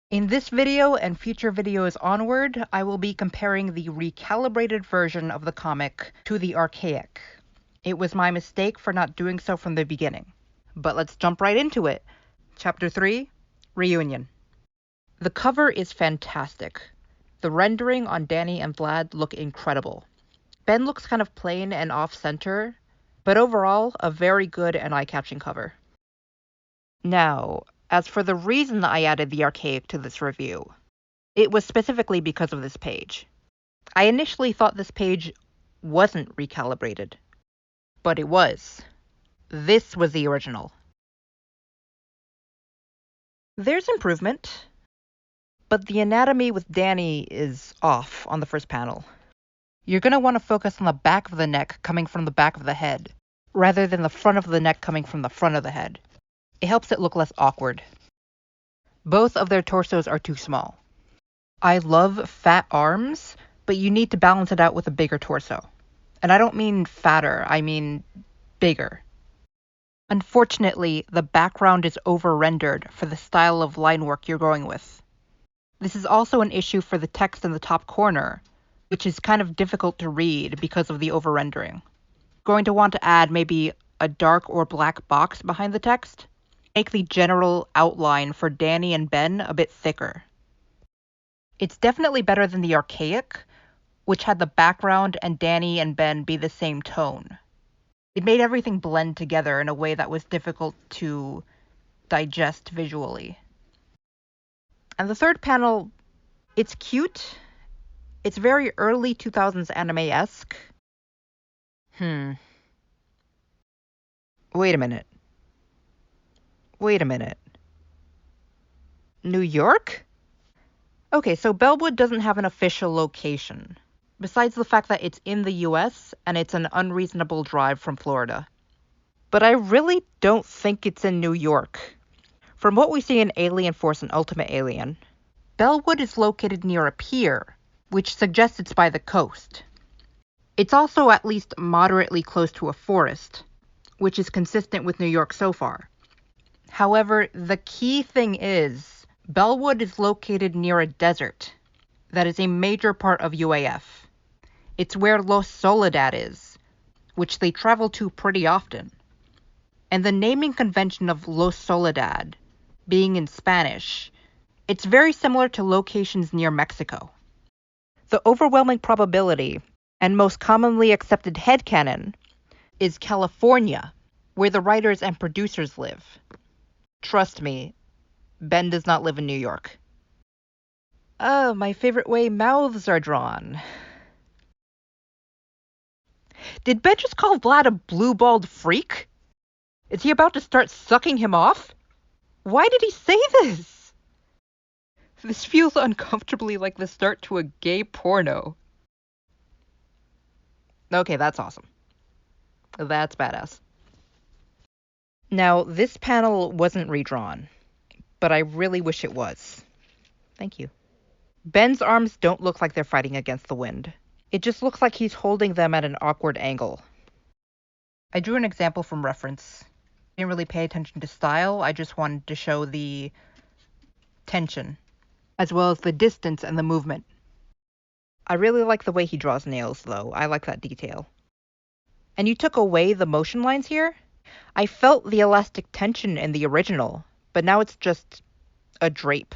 In this video and future videos onward, I will be comparing the recalibrated version of the comic to the archaic. It was my mistake for not doing so from the beginning. But let's jump right into it. Chapter 3, Reunion. The cover is fantastic. The rendering on Danny and Vlad look incredible. Ben looks kind of plain and off-center, but overall, a very good and eye-catching cover. Now, as for the reason I added the archaic to this review, it was specifically because of this page. I initially thought this page wasn't recalibrated, but it was. This was the original. There's improvement, but the anatomy with Danny is off on the first panel. You're going to want to focus on the back of the neck coming from the back of the head, rather than the front of the neck coming from the front of the head. It helps it look less awkward. Both of their torsos are too small. I love fat arms, but you need to balance it out with a bigger torso. And I don't mean fatter, I mean bigger. Unfortunately, the background is over-rendered for the style of line work you're going with. This is also an issue for the text in the top corner, which is kind of difficult to read because of the over-rendering. Going to want to add maybe a dark or black box behind the text. Make the general outline for Danny and Ben a bit thicker. It's definitely better than the archaic, which had the background and Danny and Ben be the same tone. It made everything blend together in a way that was difficult to digest visually. And the third panel, it's cute. It's very early 2000s anime-esque. Wait a minute. New York? Okay, so Bellwood doesn't have an official location, besides the fact that it's in the US and it's an unreasonable drive from Florida. But I really don't think it's in New York. From what we see in Alien Force and Ultimate Alien, Bellwood is located near a pier, which suggests it's by the coast. It's also at least moderately close to a forest, which is consistent with New York so far. However, the key thing is, Bellwood is located near a desert that is a major part of UAF. It's where Los Soledad is, which they travel to pretty often. And the naming convention of Los Soledad, being in Spanish, it's very similar to locations near Mexico. The overwhelming probability, and most commonly accepted headcanon, is California, where the writers and producers live. Trust me, Ben does not live in New York. Oh, my favorite way mouths are drawn. Did Ben just call Vlad a blue-balled freak? Is he about to start sucking him off? Why did he say this? This feels uncomfortably like the start to a gay porno. Okay, that's awesome. That's badass. Now, this panel wasn't redrawn, but I really wish it was. Thank you. Ben's arms don't look like they're fighting against the wind. It just looks like he's holding them at an awkward angle. I drew an example from reference. I didn't really pay attention to style, I just wanted to show the tension, as well as the distance and the movement. I really like the way he draws nails, though. I like that detail. And you took away the motion lines here? I felt the elastic tension in the original, but now it's just a drape.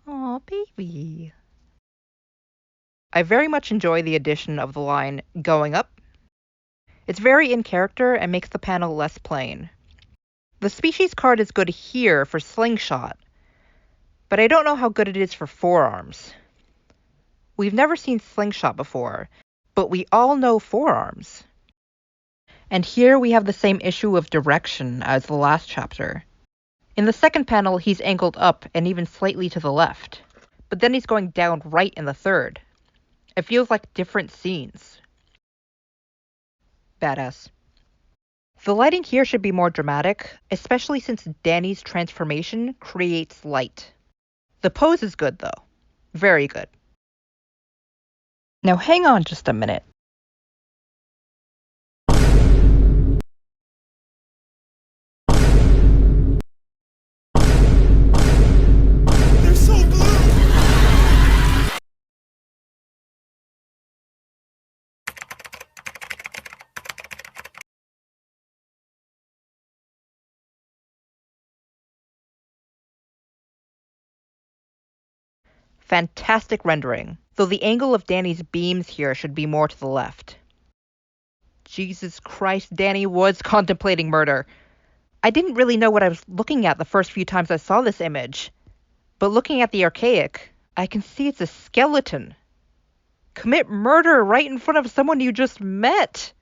Aw, baby. I very much enjoy the addition of the line, going up. It's very in character and makes the panel less plain. The species card is good here for slingshot, but I don't know how good it is for forearms. We've never seen slingshot before, but we all know forearms. And here we have the same issue of direction as the last chapter. In the second panel, he's angled up and even slightly to the left, but then he's going down right in the third. It feels like different scenes. Badass. The lighting here should be more dramatic, especially since Danny's transformation creates light. The pose is good, though. Very good. Now hang on just a minute. Fantastic rendering, though the angle of Danny's beams here should be more to the left. Jesus Christ, Danny was contemplating murder. I didn't really know what I was looking at the first few times I saw this image, but looking at the archaic, I can see it's a skeleton. Commit murder right in front of someone you just met.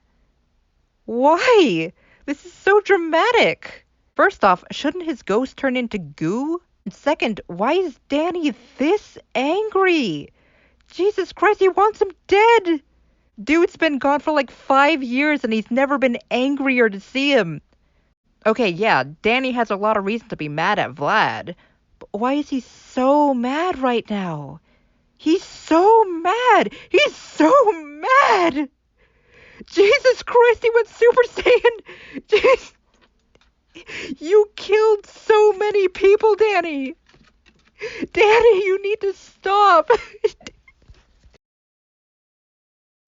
Why? This is so dramatic. First off, shouldn't his ghost turn into goo? And second, why is Danny this angry? Jesus Christ, he wants him dead. Dude's been gone for like 5 years and he's never been angrier to see him. Okay, yeah, Danny has a lot of reason to be mad at Vlad, but why is he so mad right now? He's so mad! He's so mad! Jesus Christ, he went Super Saiyan! Jeez. You killed so many people, Danny! Danny, you need to stop!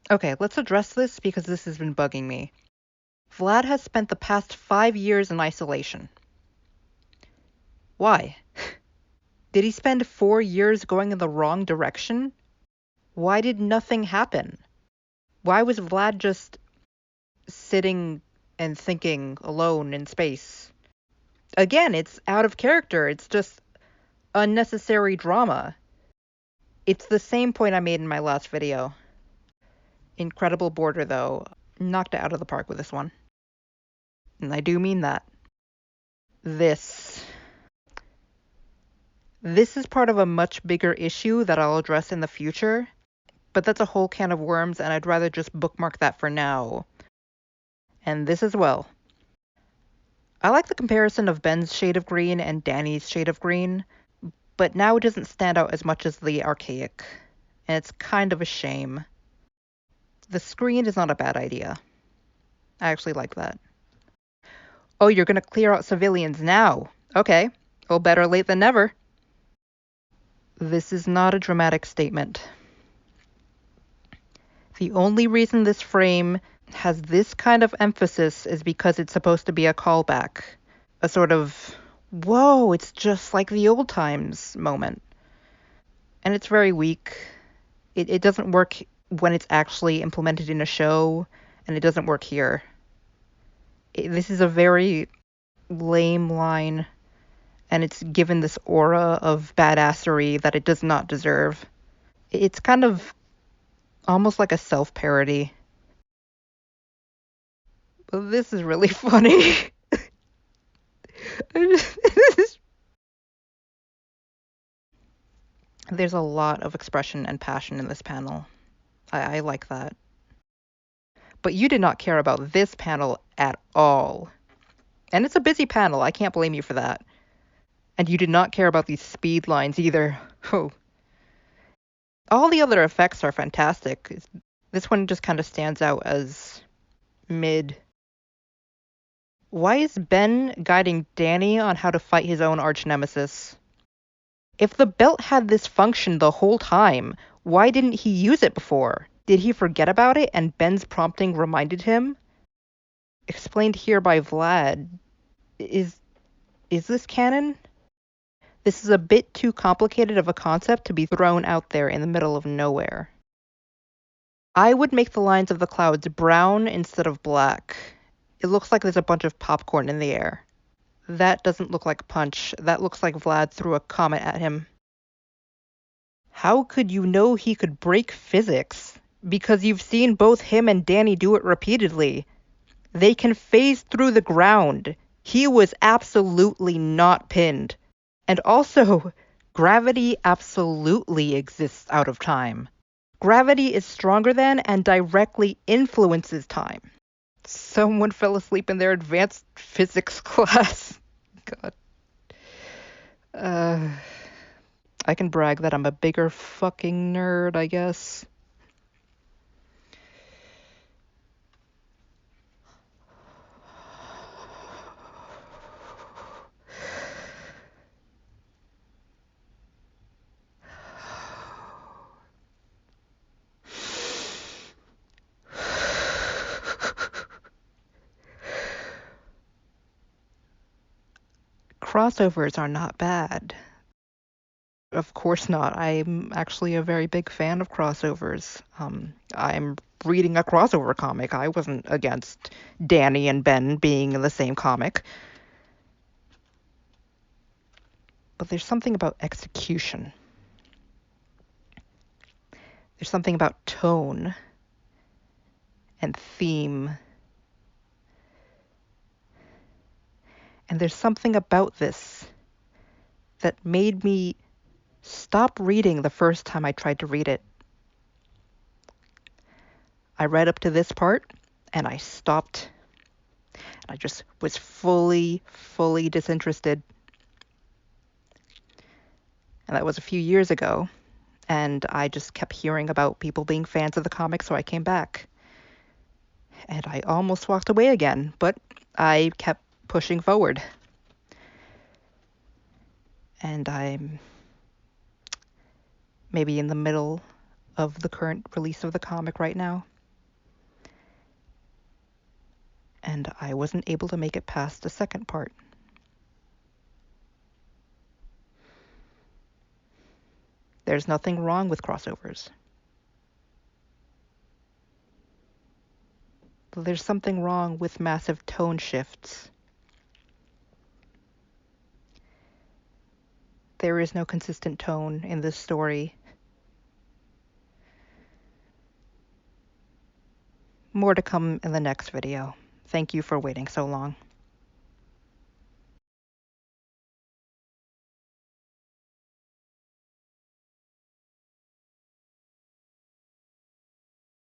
Okay, let's address this because this has been bugging me. Vlad has spent the past 5 years in isolation. Why? Did he spend 4 years going in the wrong direction? Why did nothing happen? Why was Vlad just sitting and thinking alone in space? Again, it's out of character. It's just unnecessary drama. It's the same point I made in my last video. Incredible border, though. Knocked it out of the park with this one. And I do mean that. This is part of a much bigger issue that I'll address in the future, but that's a whole can of worms, and I'd rather just bookmark that for now. And this as well. I like the comparison of Ben's shade of green and Danny's shade of green, but now it doesn't stand out as much as the archaic, and it's kind of a shame. The screen is not a bad idea. I actually like that. Oh, you're gonna clear out civilians now. Okay. Well, better late than never. This is not a dramatic statement. The only reason this frame has this kind of emphasis is because it's supposed to be a callback. A sort of, whoa, it's just like the old times moment. And it's very weak. It doesn't work when it's actually implemented in a show, and it doesn't work here. This is a very lame line, and it's given this aura of badassery that it does not deserve. It's kind of almost like a self-parody. But this is really funny. There's a lot of expression and passion in this panel. I like that. But you did not care about this panel at all. And it's a busy panel, I can't blame you for that. And you did not care about these speed lines either. Oh. All the other effects are fantastic. This one just kind of stands out as mid. Why is Ben guiding Danny on how to fight his own arch-nemesis? If the belt had this function the whole time, why didn't he use it before? Did he forget about it and Ben's prompting reminded him? Explained here by Vlad. Is this canon? This is a bit too complicated of a concept to be thrown out there in the middle of nowhere. I would make the lines of the clouds brown instead of black. It looks like there's a bunch of popcorn in the air. That doesn't look like Punch. That looks like Vlad threw a comet at him. How could you know he could break physics? Because you've seen both him and Danny do it repeatedly. They can phase through the ground. He was absolutely not pinned. And also, gravity absolutely exists out of time. Gravity is stronger than and directly influences time. Someone fell asleep in their advanced physics class. God. I can brag that I'm a bigger fucking nerd, I guess. Crossovers are not bad. Of course not. I'm actually a very big fan of crossovers. I'm reading a crossover comic. I wasn't against Danny and Ben being in the same comic. But there's something about execution. There's something about tone and theme. And there's something about this that made me stop reading the first time I tried to read it. I read up to this part, and I stopped. And I just was fully disinterested. And that was a few years ago, and I just kept hearing about people being fans of the comic, so I came back. And I almost walked away again, but I kept pushing forward. And I'm maybe in the middle of the current release of the comic right now. And I wasn't able to make it past the second part. There's nothing wrong with crossovers. But there's something wrong with massive tone shifts. There is no consistent tone in this story. More to come in the next video. Thank you for waiting so long.